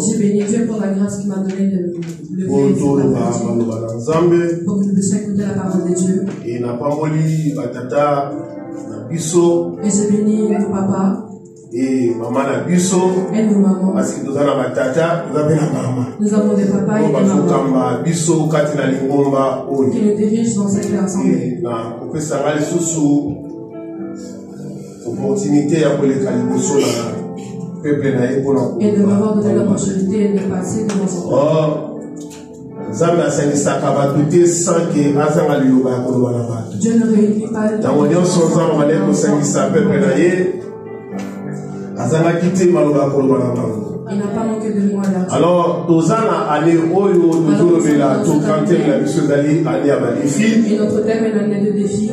J'ai béni Dieu pour la grâce qu'il m'a donnée de le pour que je puisse écouter la parole de Dieu. Et j'ai béni mon papa et maman la biso et nos mamans. Parce que nous avons tata, nous avons la maman. Nous avons des papas et des mamans biso katina lingomba qui nous dirigent dans cette assemblée. Na kopesa ngali susu opportunité à koleka liboso na peuple na ye pona et de m'avoir donné l'opportunité de passer devant son peuple. Nzambe asangisaka bato te sans que azanga liloba ya koloba na bato. Dieu ne réunit pas le ntango nyonso nzambe ale kosangisa peuple na ye azangaki te maloba ya koloba na bango. Il n'a pas manqué de moi là. Alors tozana année oyo tozolobela tokantela na biso ezali année ya badefi. Et notre thème est l'année de défi.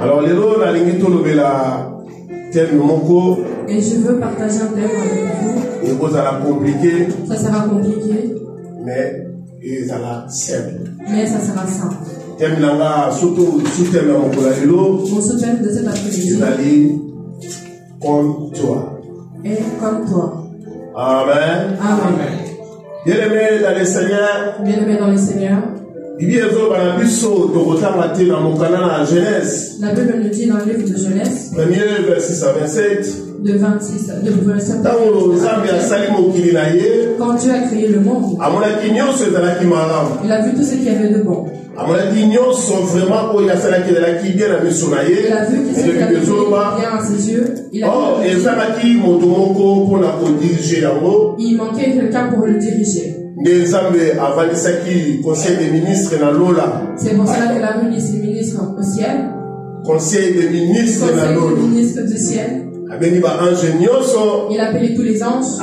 Alors lelo nalingi tolobela thème moko. Et je veux partager un thème avec vous. Et vous allez compliqué. Ça sera compliqué. Mais il sera simple. Mais ça sera simple. Thème langa surtout sous-thème mon lelo. Mon sous-thème de cet après-midi. Comme toi. Et comme toi. Amen. Amen. Bien-aimé dans le Seigneur. Bien-aimé dans le Seigneur. La Bible nous dit dans le livre de Genèse, premier verset 27, de 26 de verset quand Dieu a créé le monde, il a vu tout ce qu'il y avait de bon. Il a vu que ce qui avait bien à ses yeux. Il manquait quelqu'un pour le diriger. Conseil des ministres na Lola. C'est pour cela que la ministre au ciel. Conseil des ministres na Lola. Conseil des ministres du ciel. Il a appelé tous les anges.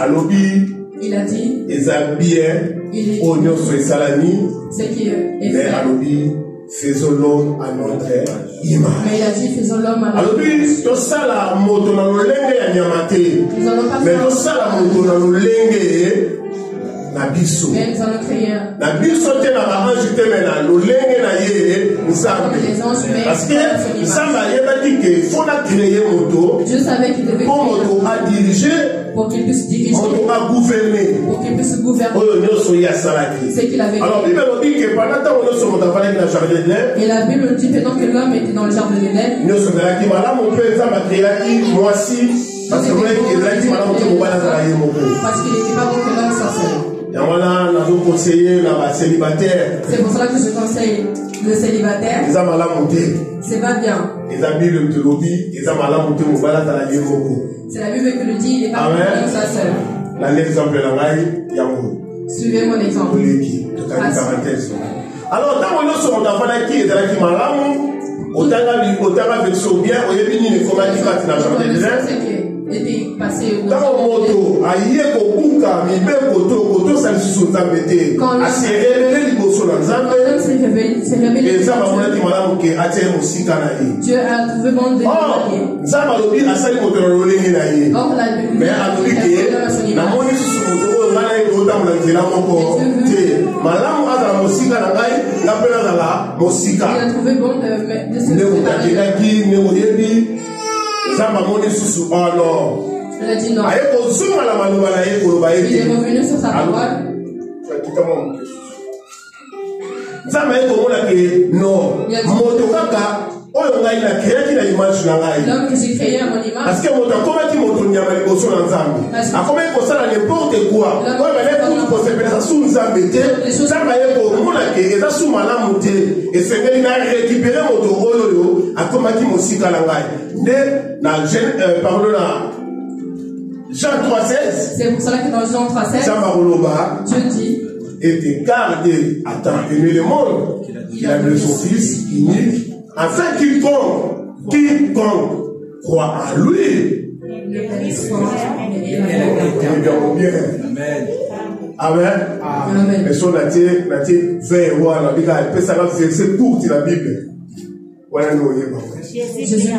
Il a dit. Il est ce qui est fait. Faisons l'homme à notre image. Mais il a dit faisons l'homme à notre image. Nous allons pas faire Nabiso. Mais nous allons créer un. Nabiso te na ange te mena lolenge na ye nzambe. Parce que nzambe ayeba dit que faut na créer moto. Dieu savait qu'il devait pour moto à diriger. Pour qu'il puisse diriger. Moto à gouverner. Pour qu'il puisse gouverner. Oh nyoso ya salaki. C'est qu'il avait. Alors Bible dit que pendant temps nyoso moto avale na jardin d'Éden. Et la Bible dit pendant que l'homme était dans le jardin d'Éden. Nyoso melaki mala mon père nzambe créaki moisi. Parce que voilà qu'il a dit mala moto mobala za ye moko. Parce qu'il n'était pas bon que l'homme soit seul. C'est pour cela que je conseille le célibataire. C'est pas bien. C'est la Bible qui le dit, il est pas bon que soit seul. Suivez mon exemple. Alors, dans mon autre monde, avant qui est dans malamu, autant bien, au début, il faut pas dire que était passé dans moto aye ko buka mibe koto ça sous nzambete aserele liboso na nzambe ezaba mona ti malamu ke atie musika na ye Dieu a trouvé bon de nzamba lobi asali moto na lolenge na ye mais alobi ke na moni susu moto oyo ngana ye kotambola nzela moko te malamu azala mosika na ngai nga mpe nazala mosika nde motakekaki nde moyebi Zamba moni susu alors. Il a dit non. Aye ko zuma la maloba na ye ko ba ye. Il est revenu sur sa parole. Zamba ye ko mona ke non. Moto kaka oyo ngai na créaki na image na ngai. Donc j'ai créé à mon image. Parce que moto akomaki moto nyama liboso na nzambe. Akomaki kosala n'importe quoi. Oyo bale kutu kosepelesa su nzambe te. Zamba ye ko mona ke eza su malamu te. Esengeli na récupérer moto oyo akomaki mosika na ngai. Pardon, Jean 3,16. C'est pour cela que dans Jean 3,16, Dieu dit et car Dieu a tant aimé le monde qu'il a donné son Fils unique, afin quiconque croit à lui. Amen. Amen. Et son verset court de la Bible. Voilà nous Jésus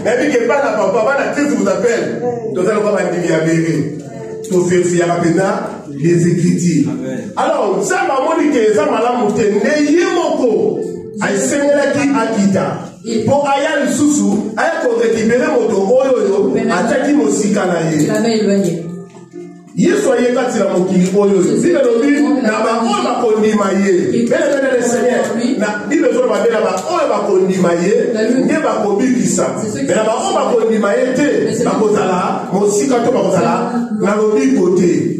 Mais que pas papa, la Christ vous appelle. Donc, ça va pas dire tout faire les Écritures. Alors, ça m'a dit que ça m'a dit que Yemoko a essayé Akita. Pour Aya Susu, Aya ko récupérer moto oyo ataki mosika na ye. Il avait éloigné. Yesu ayekati na mokili oyo. Bible lobi na ba oyo bakondima ye. Bele le Seigneur. Na Bible zo ba bela ba oyo bakondima ye, nge bakobikisa. Mais na ba oyo bakondima ye te, bakozala mosika to bakozala na lobiko te.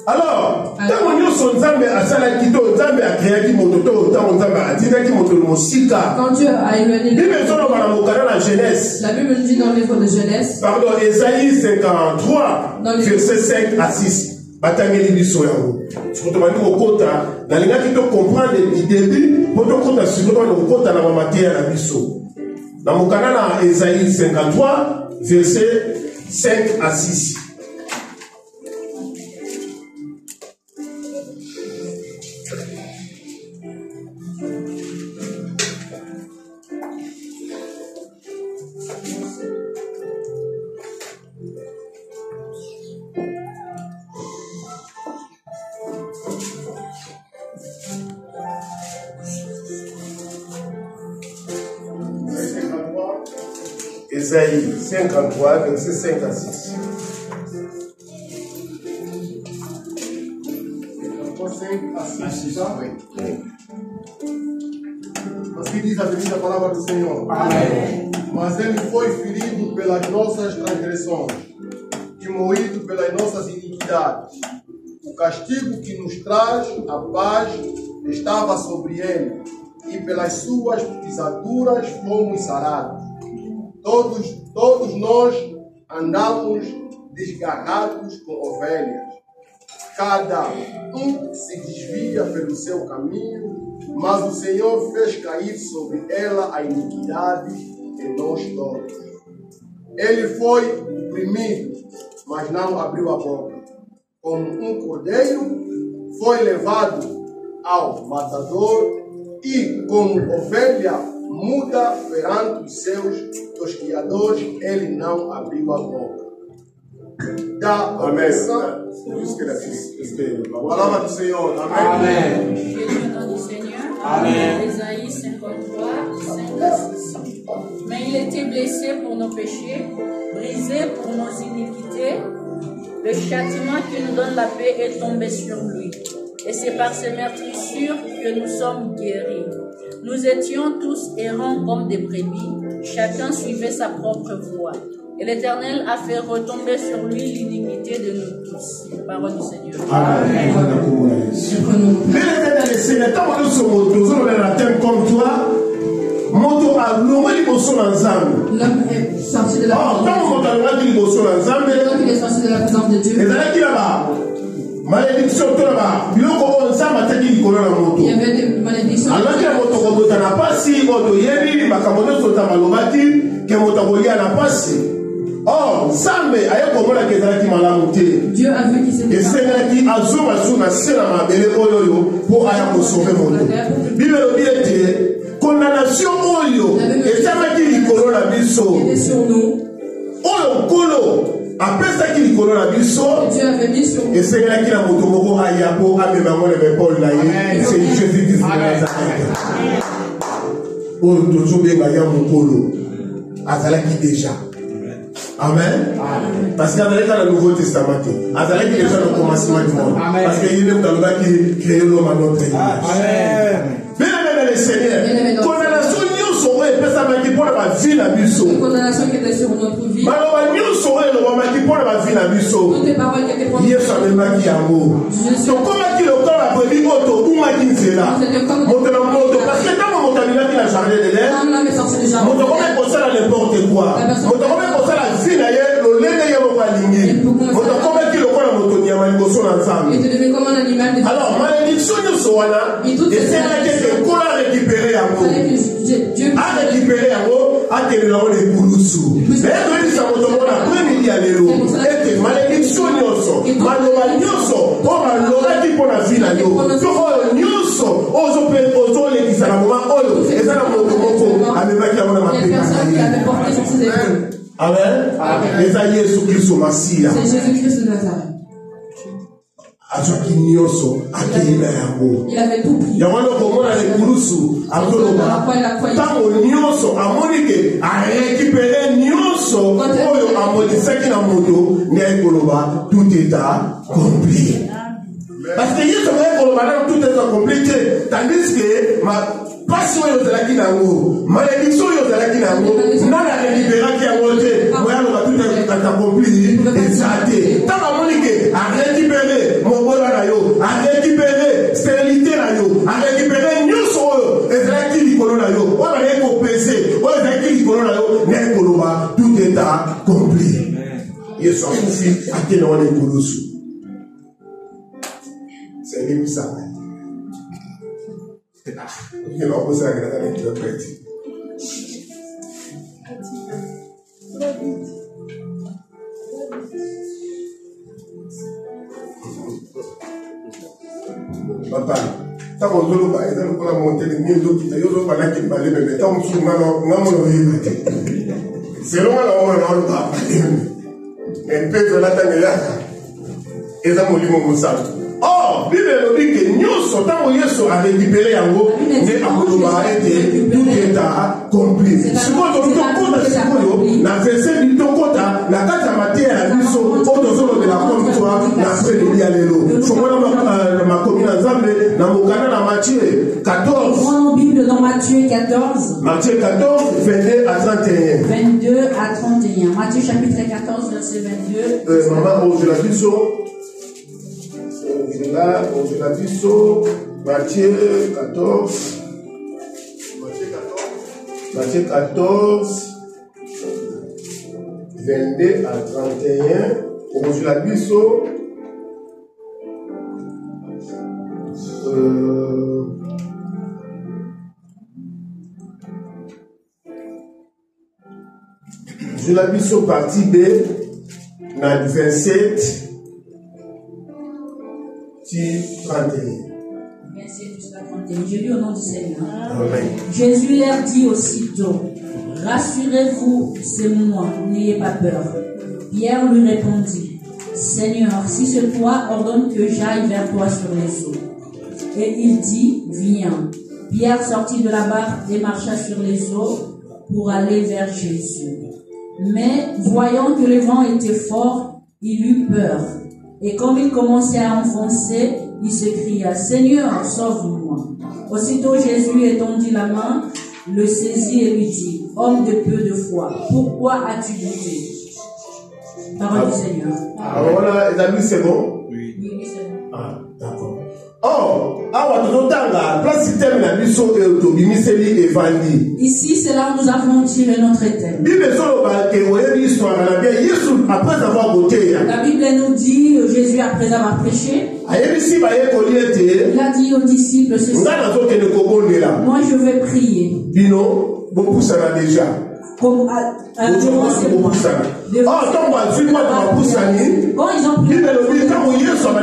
Alors, tant que nous sommes à Salakito, Nzambe a créé moto, tant Nzambe a dit que moto mosika. Quand Dieu a éloigné la Genèse. La Bible nous dit dans le livre de Genèse. Pardon, Ésaïe 53, versets 5 à 6. Batangeli biso yango. Tu peux demander au kota, na linga qui te comprendre du début, pour te kota sur le kota na mamatia na biso. Na mokana na Ésaïe 53, versets 5 à 6. Ésaïe 53, verset 5 à 6. 5 à 6, ça? Oui. Assim diz a palavra do Senhor. Amém. Mas ele foi ferido pelas nossas transgressões e moído pelas nossas iniquidades. O castigo que nos traz a paz estava sobre ele, e pelas suas pisaduras fomos sarados. Todos nós andamos desgarrados com ovelhas. Cada um se desvia pelo seu caminho, mas o Senhor fez cair sobre ela a iniquidade de nós todos. Ele foi oprimido, mas não abriu a boca. Como um cordeiro, foi levado ao matador, e como ovelha muda perante os seus tosquiadores, ele não abriu a boca. Amém. Palavra do Senhor. Amém. Du Seigneur. Amen. Ésaïe 53, 5 à 6. Mais il était blessé pour nos péchés, brisé pour nos iniquités. Le châtiment qui nous donne la paix est tombé sur lui. Et c'est par ses meurtrissures que nous sommes guéris. Nous étions tous errants comme des brebis. Chacun suivait sa propre voie. Et l'Éternel a fait retomber sur lui l'iniquité de nous tous. Parole du Seigneur. Amen. Comme toi, l'homme est sorti de la présence de Dieu. Malédiction, il y avait des malédictions. Oh, Dieu a vu qu'il s'était condamnation oyo etamaki likolo na biso oyo nkolo apesaki likolo na biso esengelaki na moto moko aya mpo amema ngo na bepole na ye c'est Jésus-Christ de Nazareth oyo tozobenga ya mokolo azalaki déjà. Amen. Parce qu'il y a dans le Nouveau Testament, il y a déjà le commencement du monde. Parce qu'il y a dans le qui crée l'homme à notre image. Amen. Bien aimé le Seigneur, condamnation nous saurait qui pour la vie la biso. Condamnation qui était sur notre vie. Malheureusement nous saurait le qui pour la vie la biso. Toutes les paroles qui étaient pour nous. Hier ça même qui amour. Donc comment qui le corps a prévu auto ou ma qui c'est là. Moto parce que dans mon cabinet qui a jardin de l'air. Moto comment pour ça n'importe quoi. Moto comment pour ça la vie là le lait y a pas ligné. Moto comment qui le corps a moto ni a mal gosso ensemble. Alors malédiction nous soana et c'est là que qu'on a récupéré à vous. A récupéré à vous a tenu les boulousou. Mais quand il s'en moto na premier dia lelo et que malédiction nous maloma nyoso o malora qui pour la vie là yo. To nyoso ozo pe ozo le kisala moment oyo ezala moto moko les personnes qui avaient porté sur ses épaules. Amen. C'est Jésus-Christ de Nazareth. Il avait tout pris. Tout est accompli. Parce que tout est accompli, tandis que passion yozalaki nango, malédiction yozalaki nango, nana libéraki yango te, moya loba tout est accompli, exalté. Tant à Monique, à récupérer mon bon na yo, à récupérer stérilité na yo, à récupérer nyonso, ezalaki likolo na yo, on va ko peser, on ezalaki likolo na yo, ne koloba tout est accompli. Yesu akufi akena wana ikolosu. C'est lui ça. Il va poser la grande interprète. Papa, tant qu'on doit le bailler, on va monter les mille d'eau qui taillent, on va aller parler, mais tant qu'on s'ouvre, c'est long à la hora, mais peut être la tangela, et ça m'a dit mon moussard. Oh, Bible dit que nous sommes Yesu a récupéré en haut, mais à Koloba été tout est accompli. Si vous avez un na verset du Tokota, la carte à matière à l'issue, au-dessous de la comptoir, la frère de Allélo. Je vois ma commune ensemble, dans mon canal à Matthieu 14. Prenons Bible dans Matthieu 14. Matthieu 14, 22 à 31. 22 à 31. Matthieu chapitre 14, verset 22. Maman, je la dis sur. Là, on l'a dit sur Matthieu 14. Matthieu 14, 22 à 31. On l'a dit sur je l'ai mis sur partie B, dans le 27. 31. Je lis au nom du Seigneur. Amen. Jésus leur dit aussitôt, rassurez-vous, c'est moi, n'ayez pas peur. Pierre lui répondit, Seigneur, si c'est toi, ordonne que j'aille vers toi sur les eaux. Et il dit, viens. Pierre sortit de la barque et marcha sur les eaux pour aller vers Jésus. Mais voyant que le vent était fort, il eut peur. Et comme il commençait à enfoncer, il s'écria, Seigneur, sauve-moi. Aussitôt Jésus étendit la main, le saisit et lui dit, homme de peu de foi, pourquoi as-tu douté? Parole du Seigneur. Alors voilà, les amis, c'est bon? Oui, c'est bon. Ah, d'accord. Oh, ici, c'est là où nous avons tiré notre thème. La Bible nous dit, Jésus, après avoir prêché, il a dit aux disciples ceci, moi je vais prier. Comme quand ils ont prié, il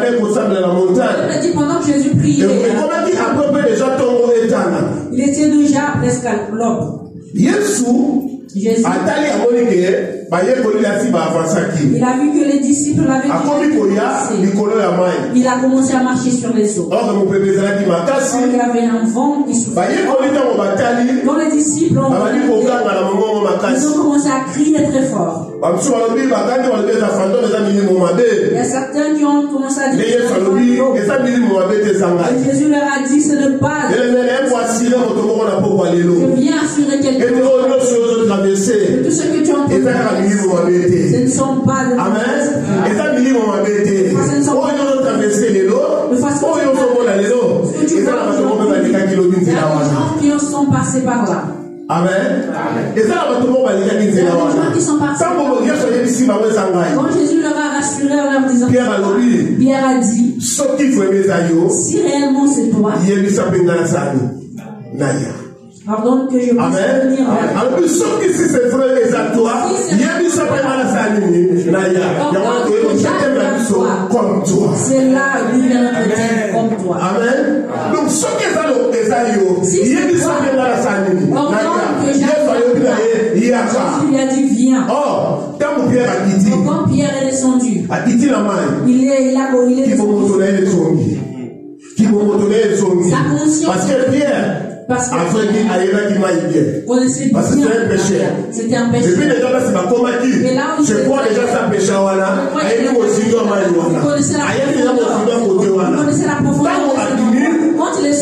dit pendant que Jésus priait, il était déjà presque à l'aube. Jésus, il a vu que les disciples l'avaient il a commencé à marcher sur les eaux. Il avait un vent qui soufflait. Quand les disciples ont commencé à crier très fort. Il y a certains qui ont commencé à dire Jésus leur a dit ce n'est pas je viens assurer quelque chose. Tout ce que tu as entendu, ce ne sont pas de il y a des gens qui sont passés par là. Amen. Et ça, il y a des gens qui sont passés par là. Quand Jésus leur a rassuré en leur disant Pierre a dit si réellement c'est toi, pardonne que je puisse venir vers toi. Sauf que si c'est vrai et à toi, il y a des comme toi. C'est là où il y a notre thème comme toi. Amen. Donc, ce qui est à l'eau, il y a des ordonne que lui a dit, viens. Quand Pierre est descendu, il est parce que Pierre, parce que c'est un péché. C'était un péché. Depuis déjà, je crois déjà ça péché. Quand il est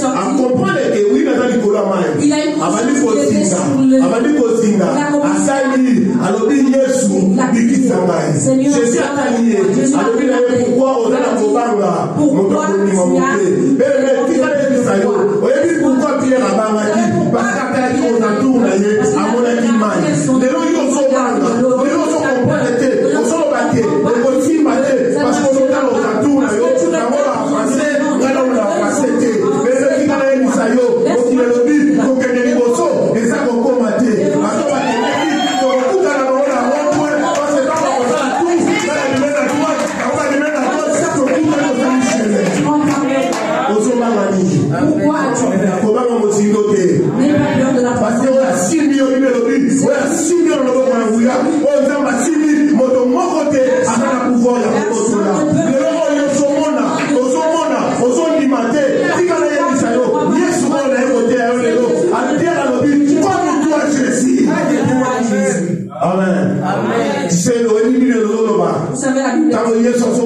sorti,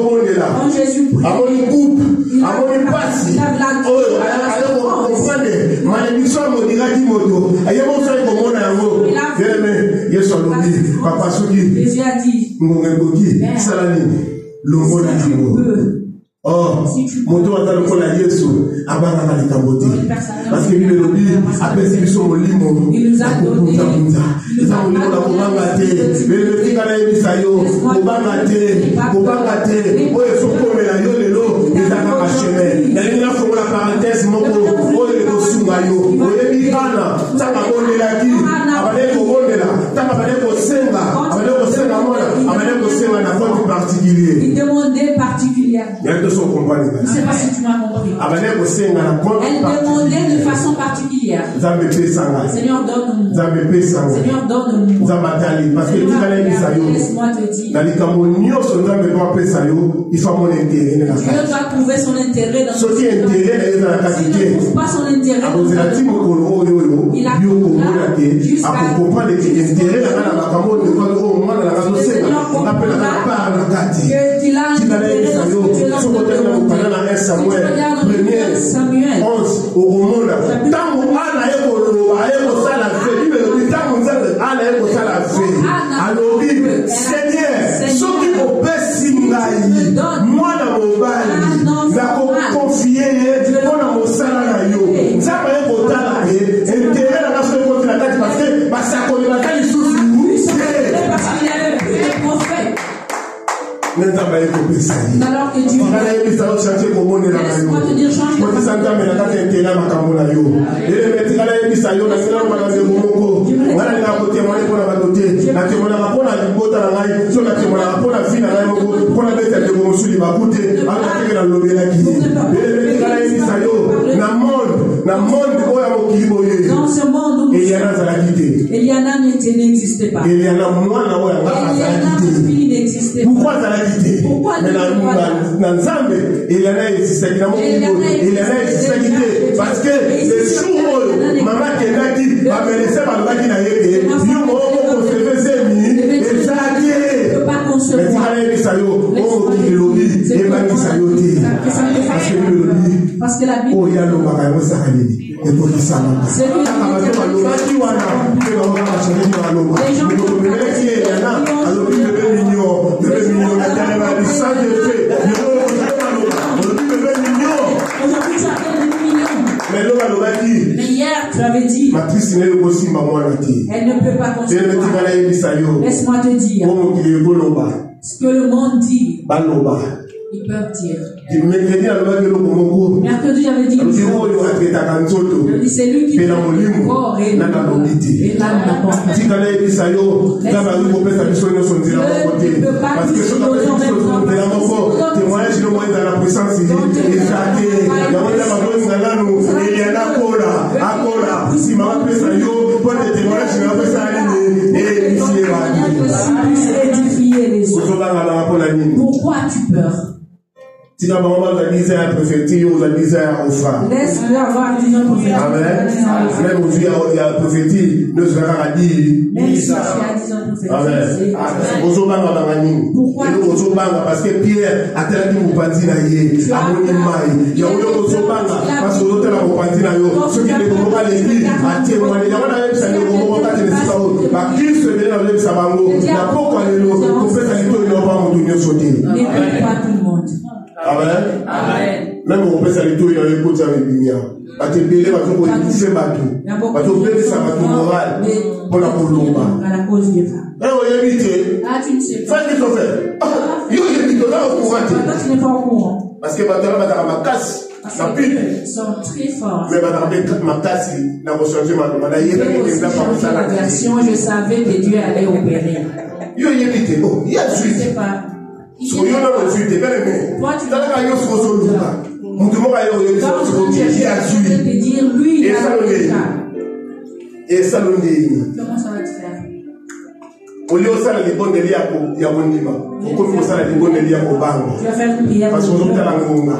il a eu moto atalo kola Yesu abanga na likambote parce que lui le dit après si biso molimo akupunza za molimo la kubanga te le fika na ebisayo kubanga te oyo sokomela yo lelo ezaka ka chemin na linga fongo la parenthèse moko oyo le sunga yo oyo bikana tanga bonelaki abale ko bonela tanga bale ko senga mona abale ko senga na compte particulier. Il demandait particulièrement. Il de son compagnon. Je ne sais pas si tu m'as compris. Elle demandait de façon particulière. Seigneur, donne-nous. Seigneur, donne-nous. Parce que laisse-moi te dire. Dieu doit trouver son intérêt dans ce qui est intérêt. S'il ne trouve pas son intérêt, il a compris jusqu'à qu'il a un intérêt dans ce que tu es dans le Samuel 11 Seigneur, ce qui opesse moi dans mon bal, n'a confié pour mon salaire. Ça va être intérêt dans ce que parce que ça connaît la qualité sous alors que Dieu laisse-moi te dire change dans ce monde où Eliana n'existait pas. Eliana n'existait pas. Pourquoi ça l'a quitté? Parce que le jour où maman Kenaki va me laisser par le bac qui n'a été, parce que la Bible mais hier tu avais dit elle ne peut pas concevoir. Laisse-moi te dire ce que le monde dit. Ils peuvent dire. Mercredi, j'avais dit c'est lui qui fait le corps et l'âme. Pourquoi as-tu peur? Laisse-le avoir vision prophétique. Amen. Même aujourd'hui, il y a la prophétie. Nous allons dire. Même si tu as 10 ans prophétique. Amen. Pourquoi? Parce que Pierre a tellement de parce que Amen. Amen. Même on peut s'arrêter dans les côtes avec Bimia. Parce que Bélé va tout toucher bateau. Parce que Bélé ça va tout moral pour la Colomba. À la cause des femmes. Ah, tu ne sais pas. Ça, qu'est-ce qu'on fait? Yo, il est là au courant. Toi, tu n'es pas au courant. Parce que maintenant, ma casse. Ils sont très forts. Mais ma casse, n'a pas changé ma version, je savais que Dieu allait opérer. Yo, il est bon. Il y a je ne sais pas. Toi, tu n'as pas tu te dire lui, il a et ça le dit. Comment ça va te faire? Au lieu de ça, les bonnes délits à Yabonima. Au cours de ça, les bonnes délits à Obama. Tu vas faire une prière. Parce qu'on a la Munga.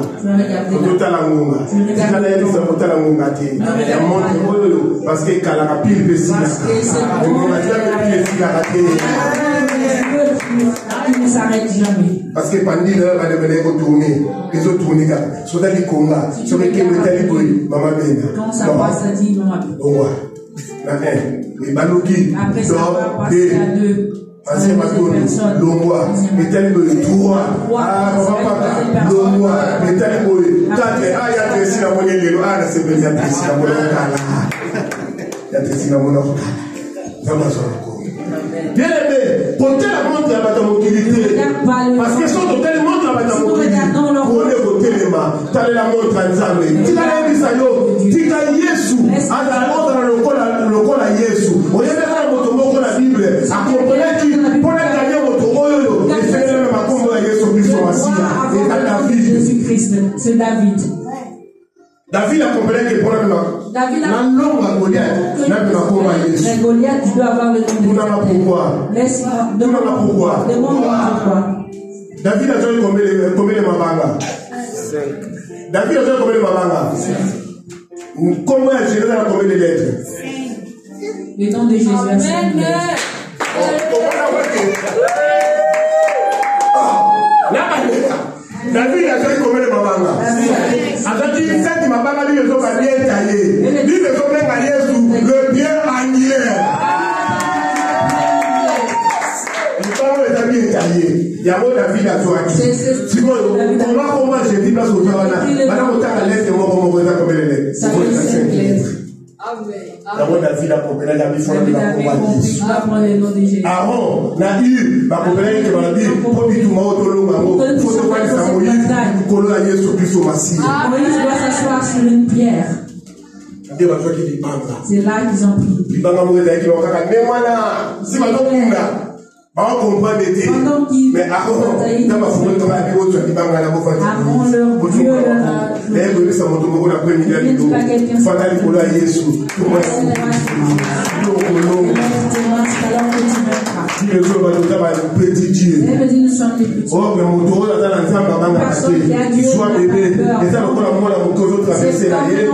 Parce que Kalaka pile Bessia. Il ne s'arrête jamais. Parce que Pandi va devenir retourner. Les autres tournés, sur les Conga, sur les Kémétaliboué, Maman Bena. Quand ça passe, ça dit non. Les Balouki, après ça va passer à 2. Ancien Matoni, Longwa, Métaliboué, 3. Ah, Longwa, Métaliboué, 4. Ah, il y a Tessie la monnaie de l'eau. Ah, c'est bien, il y a Tessie la monnaie de l'eau. Il y a Tessie la monnaie de l'eau. Bien aimé, portez la montre à la mobilité. Parce que sont portez la montre à la mobilité. Pour les voter les mains, t'as la montre à Nzambe. Tika Yebisayo, Tika Yesu, à la montre à le col à Yesu. Au lieu de faire la moto la Bible, à comprendre qui, pour la gagner moto, et faire le même combo à Yesu Christ et à David. Jésus-Christ, c'est David. David a compris que pour la David a Goliath, Goliath, tu dois avoir le nom de pourquoi? Demande-moi pourquoi. David a joué combien de mabanga? David a joué combien de mabanga? Comment est-ce qu'il a combien de lettres? Le nom de Jésus. David a joué combien de mabanga? Atati 7 mabanga lui les autres bien taillés. Lui les autres bien Yesu le bien agné. Les parents les bien taillés. Il y a mon David à toi. Simon, comment j'ai dit parce que vous avez madame on t'a la lettre moi comment vous avez combien de lettres? D'abord David a compris la vie fondée de la combat. Aaron n'a eu ma compagnie qui m'a dit pour dire tout mon tolo mango faut se faire ça Moïse pour la Yesu Christ au Messie. Moïse doit s'asseoir sur une pierre. Dieu va faire qu'il banga. C'est là qu'ils ont pris. Il banga Moïse qui va faire mais voilà si ma donc munda ba comprendre été mais Aaron dans ma foule comme la Bible tu dis banga la bofa. Aaron leur Dieu mais vous ça mon tomo la première vidéo fatali pour la Yesu. Petit Dieu. Oh, mais mon tour là dans l'ensemble soit bébé, et ça le corps moi la moto traverser la haie, à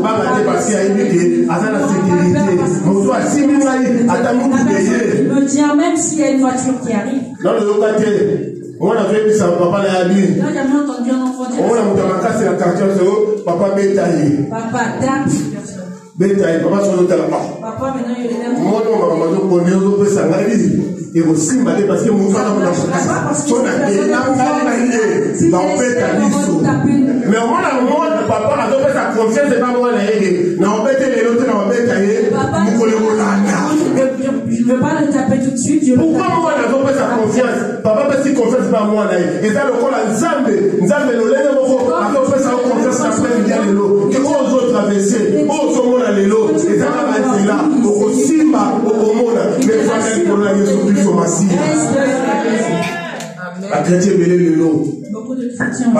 pas la dépasser à éviter, à la sécurité. Mon toit si même là, à ta moto payer. Me dire même s'il y a une voiture qui arrive. Non, le côté. On a fait ça, papa l'a dit. Là, j'ai entendu un enfant dire. On a monté ma casse la quartier, papa bétaillé. Papa tape personne. Bétaillé, papa sur le téléphone. Papa maintenant il est là. Moi, non, maman, je connais au peu ça, et aussi, parce que mon frère a mais au moins, papa a fait sa confiance, c'est pas moi, je ne veux pas le taper tout de suite. Pourquoi moi, je fait sa confiance? Papa fait si confiance, c'est pas moi, et ça, le col à Nzambe, Nzambe, le lait, a fait sa confiance après, il y a le lot. Et aux autres traversés, aux autres à l'élo, et ça va être là, au Simba, au monde, mais il faut aller pour la Yesu Christ au Massie. Beaucoup de chrétiens ont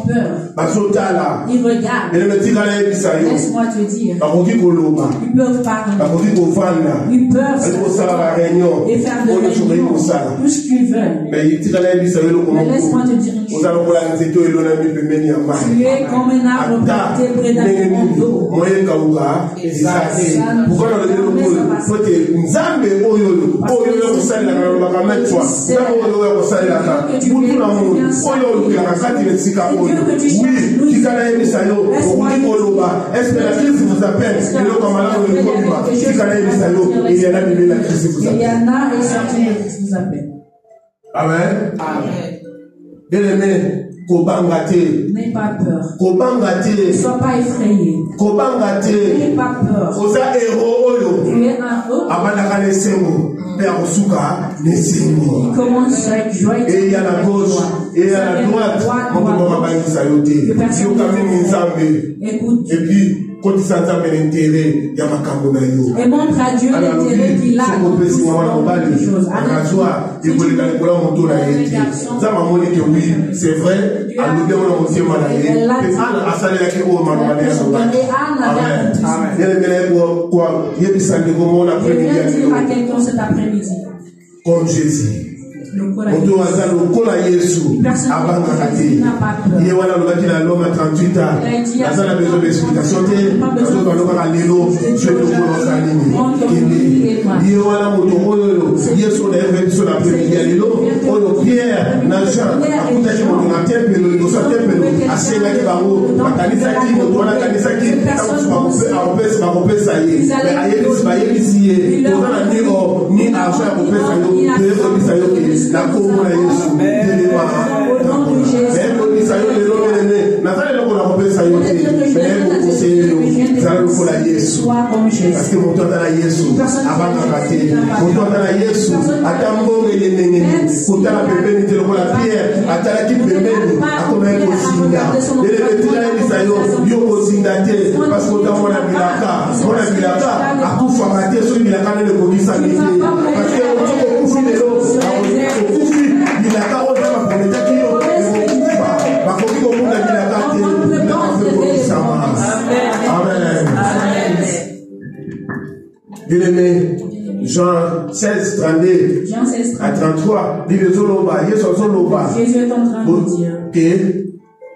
peur. Ils regardent. Laisse-moi te dire. Ils peuvent parler. Ils peuvent et faire de réunions, tout ce qu'ils veulent. Mais laisse-moi te dire une chose. Tu es comme un arbre planté près d'un courant d'eau. Amen. N'aie pas peur. Ne sois pas effrayé. N'aie pas peur. Tu es un héros. Il commence avec joie et à la gauche et à la droite. Écoute. Et puis, et montre à Dieu l'intérêt qu'il a dans toutes choses. C'est vrai, comme Jésus. Parce que mon toit dans la Yesu, avant de rater, mon toit dans la Yesu, attends mon et pour ta bébé, tu le la pierre, attends qui bébé, à combien de signa. Et les petits yo osindate, parce que dans mon abilaka, à tout formater sur l'ilaka le coquissa parce que on coupe les lots, on coupe l'ilaka, on va pour les taquillos, on va couper comme on a l'ilaka, Amen. Bien-aimé, Jean 16, 32 à 33, Jésus est en train de dire que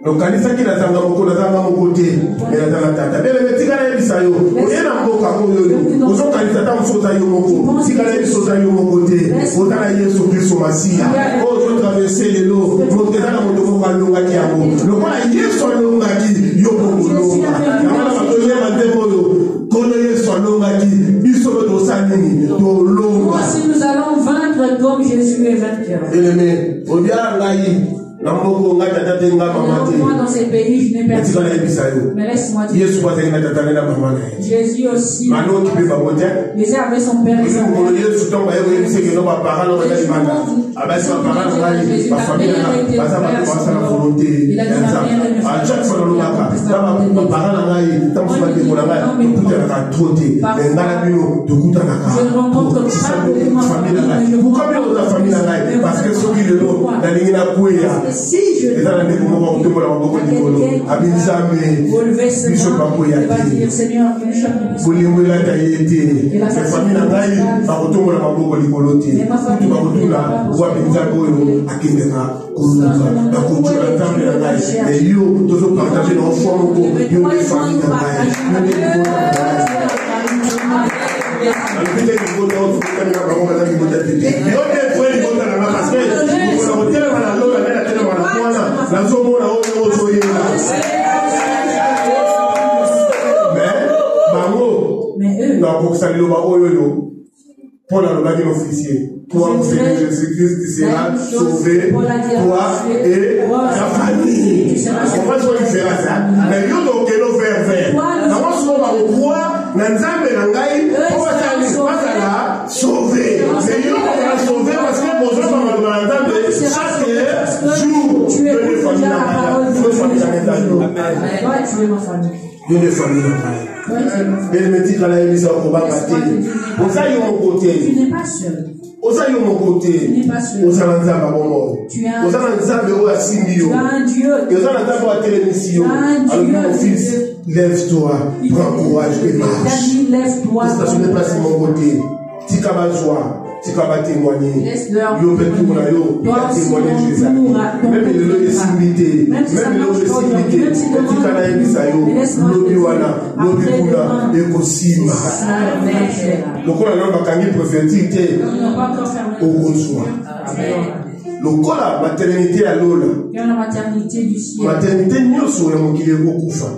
donc kanisa kila zanga moko na zanga mokote ela zanga tata bele metikala ebisa yo oyena mboka oyo ozo kanisa ta msoza yo moko tikala ebisoza yo mokote otala Yesu Kristo Masia ozo traverser lelo moteza na moto ko kalonga ki yango lokola Yesu alonga ki yo moko longa na bato yema ndemo yo kono Yesu alonga ki biso to sanini to longa. Si nous allons vaincre comme Jésus est vainqueur. Bien-aimé, obia ngai Moi, dans ces pays, je n'ai personne. Mais laisse-moi dire. Jésus aussi. Jésus avait son père et sa mère. Si je Seigneur, Paul a le bagage officier. Toi, Seigneur Jésus-Christ, tu seras sauvé, toi et ta famille. On va se faire ça. Mais nous, donc, nous faire faire. Nous, on va pouvoir, nous allons sauver. Mais nous, on va sauver parce que nous allons chaque jour, tu es une famille. Nous des familles. Elle me dit qu'elle a émis au combat. Tu n'es pas seul. Oza yo mon côté. Oza Nzamba bon. Oza Nzamba o Asimbio. Oza Nzamba o Télémission. Alors mon fils, lève-toi, prends courage et marche. Lève-toi. Ce n'est pas sur mon côté. Tika ba joie. Tika ba témoigner. Yo peut tout na yo. Témoigner Jésus. Même le simité. Même le simité. Tika na ebisa yo. Lobi wana. Lobi kuna. Ekosima. Lokola na bakangi prophétique. Au reçoit. Le la maternité à l'eau. La maternité du ciel. Maternité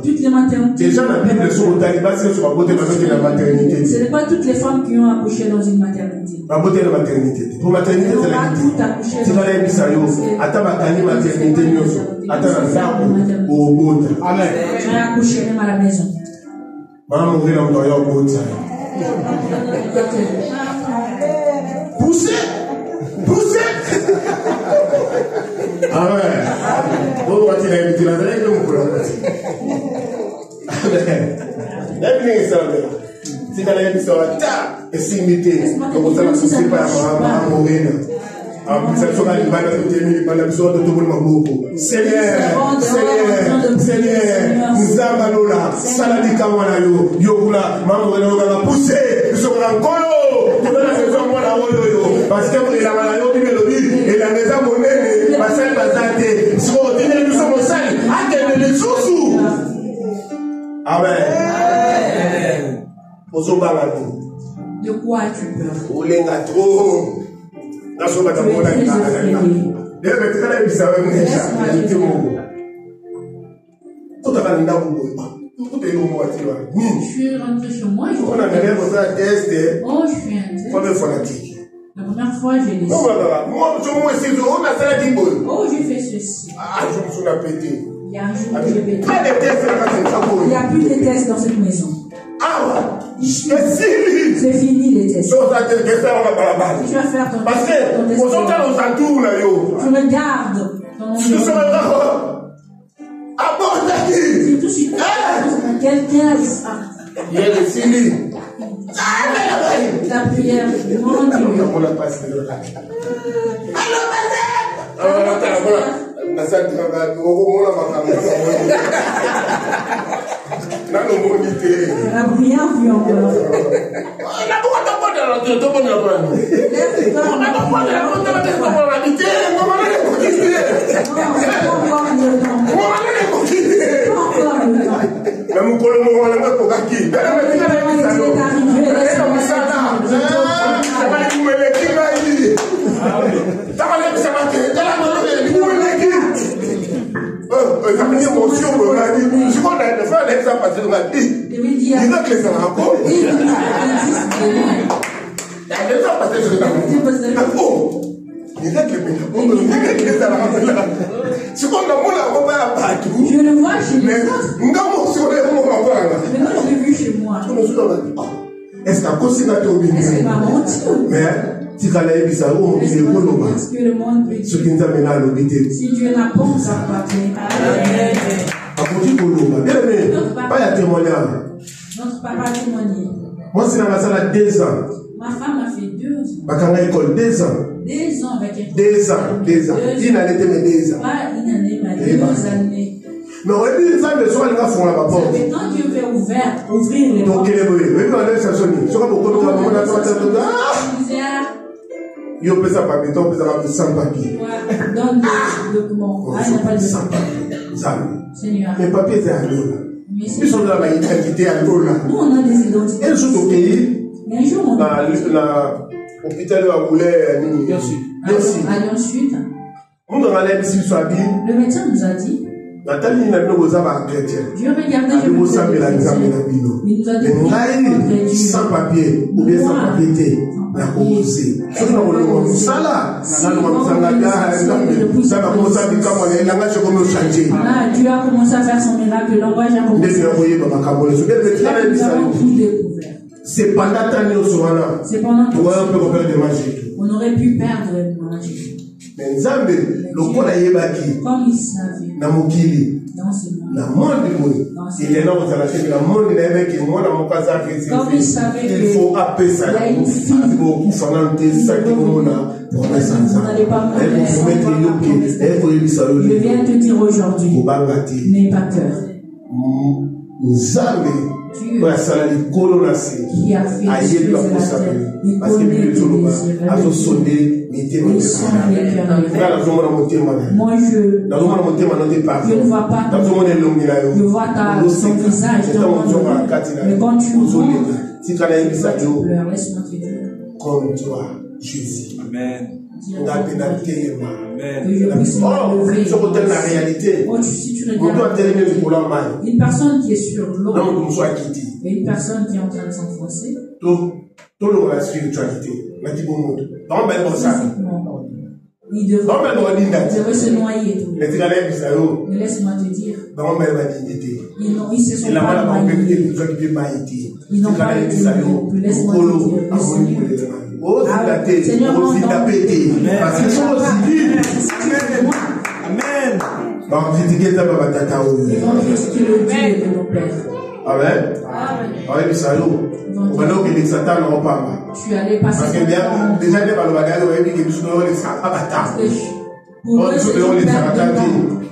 toutes les maternités. Déjà la Bible sur le Taliban, c'est sur la beauté de la maternité. Ce n'est pas toutes les femmes qui ont accouché dans une maternité. La beauté de la maternité. Pour maternité, c'est la vie. C'est la vie. Attends, maternité, maternité, attends, au bout. Amen. J'ai accouché même à la maison. Maman, on est dans le bout. Poussez. Amen. Bon, on va tirer un petit peu de si tu as une histoire, et si imité, donc on s'en a soucié par à mourir. Seigneur, nous avons là, Saladi Kamanayo, Yokula, Mamoué, poussé, nous sommes en colo, parce que vous avez la et la maison monnaie, parce que nous sommes au sale, à les sous. Amen. De quoi tu peur? Je suis rentré chez moi. Je fais un test. La première fois, j'ai laissé. Oh, j'ai fait ceci. Il y a un jour que j'ai pété. Il n'y a plus de tests dans cette maison. C'est fini les tests. Tu vas faire ton test. Parce que tu regardes ton si tout suite quelqu'un il y a des signes. La prière, mon Dieu. La prière vit encore. Je le vois chez les autres. Maintenant, je l'ai vu chez moi. Est-ce que c'est pas menti? Mais si tu as que le monde peut dire. Si Dieu n'a pas sa partie. Pas de témoignage. Notre papa a témoigné. Moi, c'est dans la salle à 2 ans. Ma femme a fait 2 ans. Ma école 2 ans. 2 ans avec elle. 2 ans. Une année, mais 2 ans. Pas une année, mais 2 années. Mais on va dire ça, mais soit les gars font la porte. Mais quand Dieu veut ouvrir les portes. Donc, il est oui, on a ça sonné. Sur un beaucoup de temps, on a il peut ça papier, on peut ça sans papier. Donne le document. Ah, il n'y a pas de sans papier. Seigneur. Les papiers, c'est à l'eau. Ils sont dans la identité à l'eau là. Nous, on a des identités. Un jour au pays, mais un jour, on a l'hôpital de Aboulé, Lyon Sud. Le médecin nous a dit. Dieu regardait, je me il nous a dit sans papier, ou bien sans papier. Dieu a commencé à faire son miracle, l'envoyage a commencé. C'est pendant on aurait pu perdre le magie. Mais Nzambe, le comme il savait, La monde il est là, la monde il il savait il faut appeler ça. Il vient te dire aujourd'hui, n'aie pas peur. Dieu qui a fait les cieux et la terre, il connaît tes désirs, moi je ne vois pas je vois ton visage dans mon œil, mais quand tu pleures, laisse-moi te dire comme toi Jésus. Amen. Que je puisse me lever. Si tu regardes une personne qui est sur l'eau et une personne qui est en train de s'enfoncer, il devrait se noyer. Mais laisse-moi te dire, ils se sont pas noyés. Ils n'ont pas été noyés. Laisse-moi te dire, le Seigneur, parce qu'ils sont aussi libres. Amen. Ils vont critiquer le Dieu de nos pères. Amen. Amen. Tu allais passer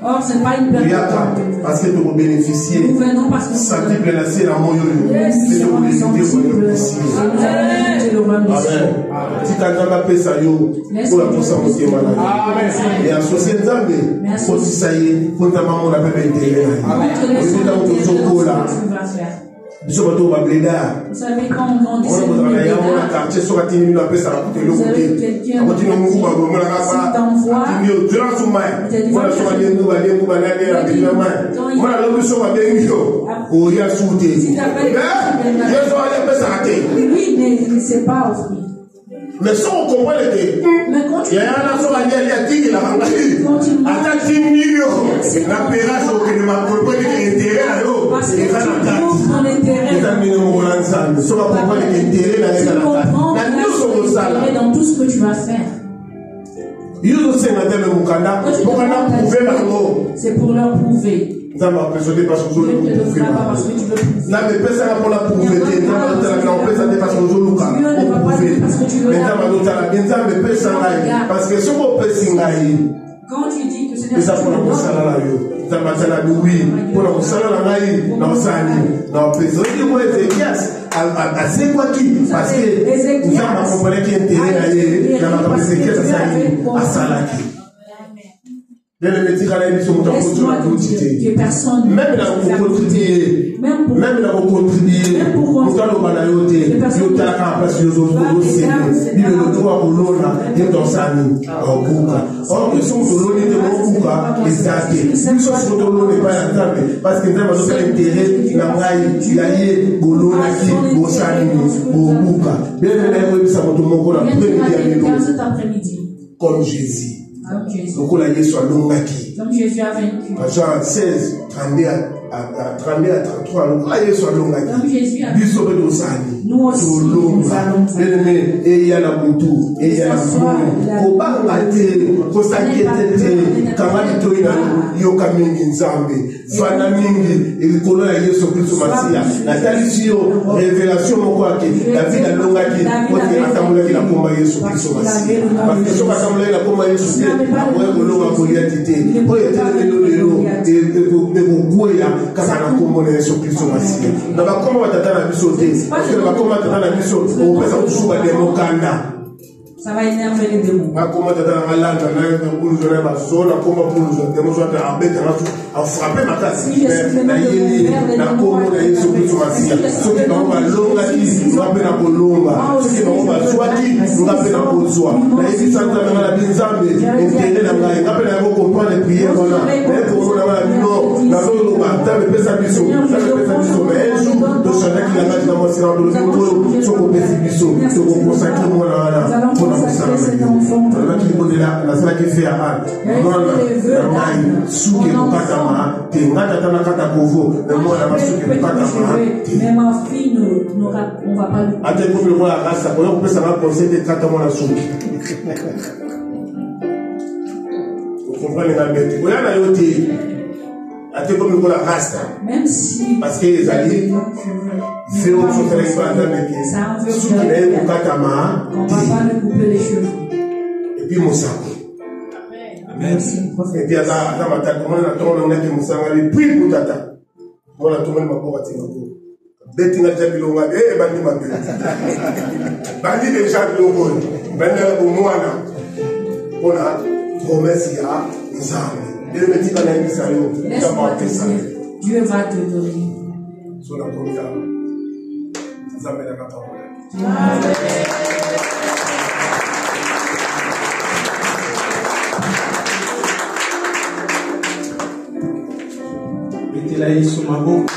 or, c'est pas une perte. Parce que nous bénéficier. Nous venons parce que nous sensible la scène à mon yolo. Si tu as fait ça, pour la pousser en côté malade. Et en société, faut que ça y est, faut que ta maman la paix intérieure. Vous savez quand on grandissait, vous savez quelqu'un qui t'envoie, oui, mais c'est pas offrir. Mais si on comprend que il y a un enfant qui a dit qu'il a rencontré, attaque 10 millions, la pérage au que ma propre intérêt à l'eau, parce que tu trouves ton intérêt. Dans tout ce que tu vas faire. C'est pour leur prouver. Ça m'a impressionné parce que je ne le prouve pas. Non, mais personne pour la prouver. Non, mais parce que je ne le prouve pas. Parce que si on peut s'engager, quand tu dis que c'est ça pour la salade, ça m'a dit oui, pour la salade, non, ça non, moi, Ézéchias, c'est quoi qui? Parce que vous avez compris qu'il y a intérêt dans la Ézéchias à Salaki. Laisse-moi te dire que personne même là pour contribuer, même là pour contribuer, nous allons balayer, nous t'attendons parce que nous sommes le droit au lona et dans sa nuit, au Bouka. Or, nous sommes au lona de mon Bouka, et ça, nous sommes au lona pas attendre, parce que nous avons intérêt, la maille, tu as eu, au lona qui, au Sani, au Bouka. Bien, nous sommes au lona, cet après-midi, comme Jésus. Comme Jésus a vaincu. Jean 16, 32 à 33, comme Jésus a vaincu. Nous aussi, nous allons et il y a la moutou, et il y a la moutou. Faut s'inquiéter, Kamalitoina, Yokamingi Nzambe, Fanamingi, et le colon à Yesu Christ Massia, la talisio, révélation, mon quoi, la vie de l'ongaki, pour que la Tamoula qui la combat Yesu Christ Massia. Parce que si on a Tamoula qui la combat Yesu Christ, après que l'on a Goliathité, pour être le l'eau, et vous pouvez, quand ça a combat Yesu Christ Massia. Nous avons comment on t'attend à bisoter, parce que nous avons comment on t'attend à bisoter, on peut s'en des mokanda. Ça va énerver les démons. Comment t'attends à l'âge, pour nous donner ma zone, comment pour nous donner, moi je vais à frapper ma tasse. La combo de Yesu Christ Massia. Ceux qui n'ont pas l'onga qui, nous appellent à Colomba. Ceux qui n'ont pas soit qui, nous appellent à Colsoa. La Église Santa dans la Binzambe, intérêt dans la Église, appelle à vous comprendre les prières, voilà. Mais pour nous, la non, la zone, ça me fait ça bisou, ça me fait ça bisou. Mais un jour, de chacun qui l'a dans mon silence, de l'autre, sur mon petit bisou, sur mon consacré, moi, là, pour la qui pose là, la salle qui fait à Anne. Non, souke katama, te ngata tana kata kovo, mais moi la souke katama. Mais ma fille, on va pas. Attends, pour le voir la race, pour que ça va penser de katama la souke. Vous comprenez la bête? Vous avez noté. Même si parce que les alliés fait autre chose avec ça, on va pas lui couper les cheveux. et puis mon sac. Amen. Et puis à la matin, comment on a dit mon sang, et puis pour tata, on a tourné ma porte à Tingo. Bettina Jabilonga, et Bandi Mabé. Bandi déjà Bilongo, Bandi Moana. On a promesse à nous amener. Laisse-moi te dire, Dieu va te donner. Mettez-la sur ma bouche.